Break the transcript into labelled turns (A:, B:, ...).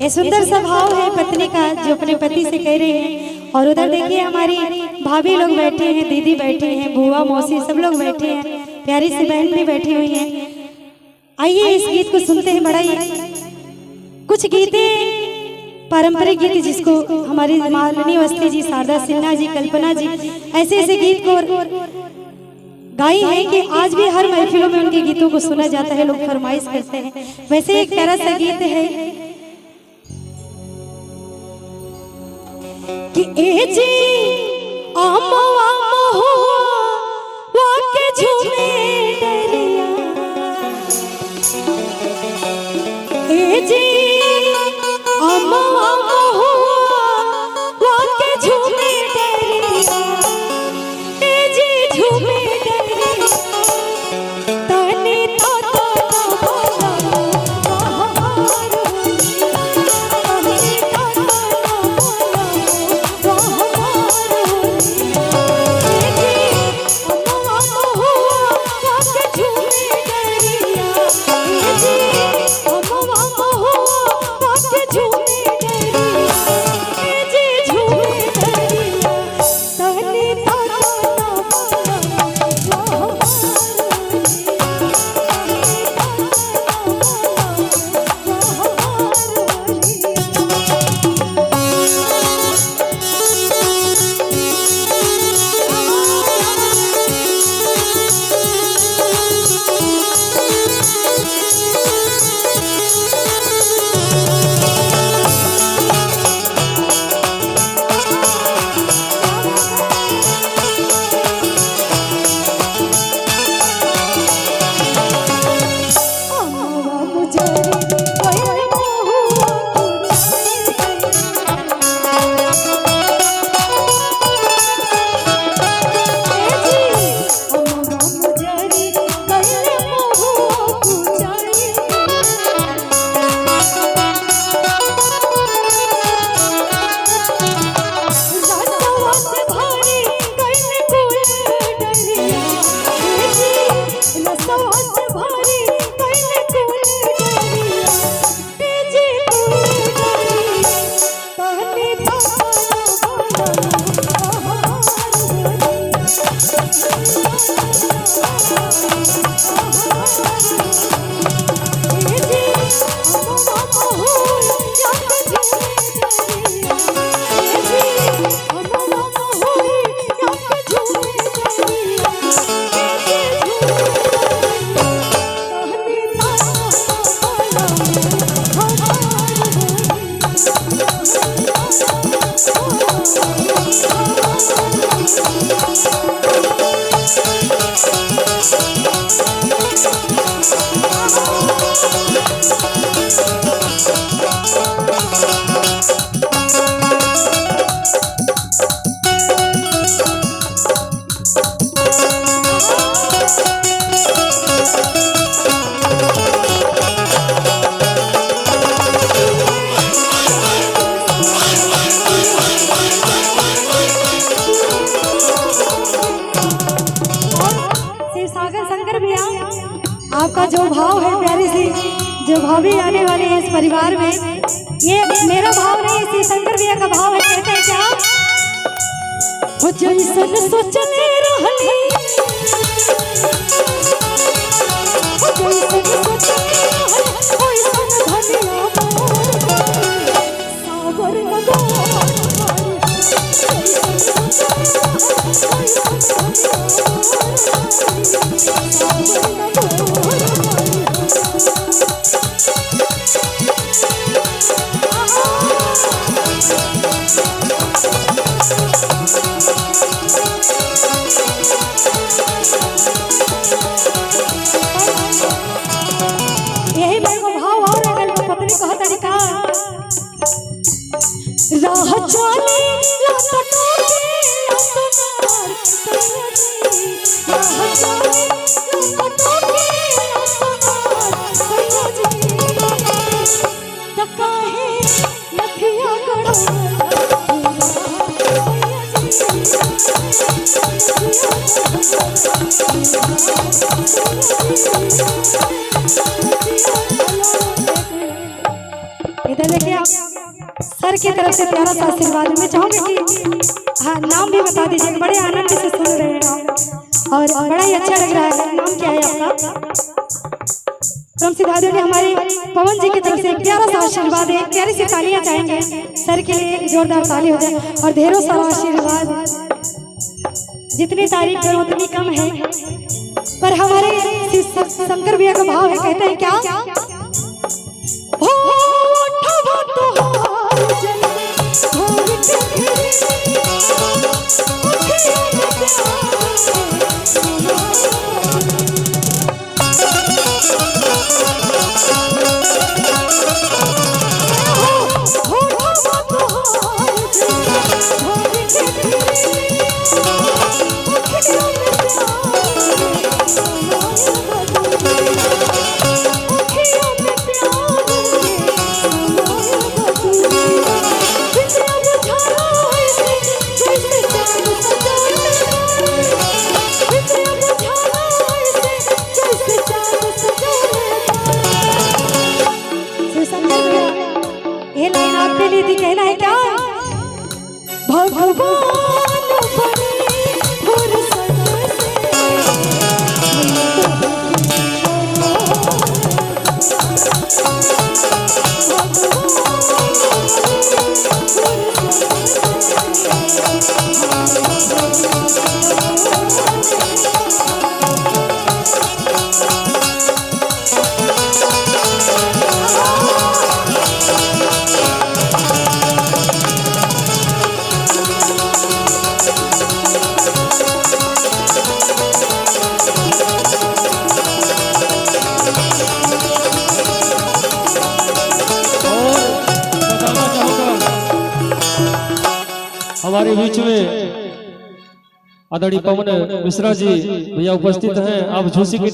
A: ये सुंदर सा भाव है पत्नी का जो अपने पति से कह रहे हैं। और उधर देखिए हमारी भाभी लोग बैठे हैं, दीदी बैठे हैं, बुआ मौसी सब लोग बैठे हैं, प्यारी सी बहन भी बैठी हुई हैं। आइए इस गीत को सुनते हैं। बड़ा कुछ गीतें पारंपरिक गीत जिसको हमारी मालिनी अवस्थी जी, शारदा सिन्हा जी, कल्पना जी ऐसे ऐसे गीत को गाई है कि आज भी हर महफिलों में उनके गीतों को सुना जाता है, लोग फरमाइश करते हैं। वैसे एक प्यारा सा गीत है कि ए जी आमो आमो हो वाके झूमे डरिया, ए जी आमो आमो हो वाके झूमे डरिया, ए जी झूमे डरिया तने तो आपका जो भाव है प्यारी सी जो भाभी आने वाली है इस परिवार में, ये मेरा भाव नहीं है, श्री शंकर भैया का भाव है। कहते हैं क्या हो जैसन सोचले रहली, हो जैसन सोचले रहली ओइसन धनिया सावर लगो राह जाने लटको के अपनार राह जाने लटको के अपनार तका है लखिया गड़ो तो देखिए आप सर की तरफ से प्यारा सा आशीर्वाद मैं चाहूंगी कि हाँ नाम भी बता दीजिए, बड़े आनंद से सुन रहे हैं आप और बड़ा ही अच्छा लग रहा है। नाम क्या है आपका? हम सिद्धार्थ ने हमारे पवन जी की तरफ से एक प्यारा सा आशीर्वाद है, प्यारी सी तालियां चाहेंगे सर के लिए, एक जोरदार ताली हो जाए और ढेरों सारा आशीर्वाद। जितनी तारीफ करो उतनी कम है, पर हमारे शंकर भैया का भाव है, कहते हैं क्या? ये लाइन आपके लिए थी, कहना है क्या? भगवान
B: हमारे बीच में आदरणीय पवन मिश्रा जी भैया उपस्थित हैं। आप झूसी की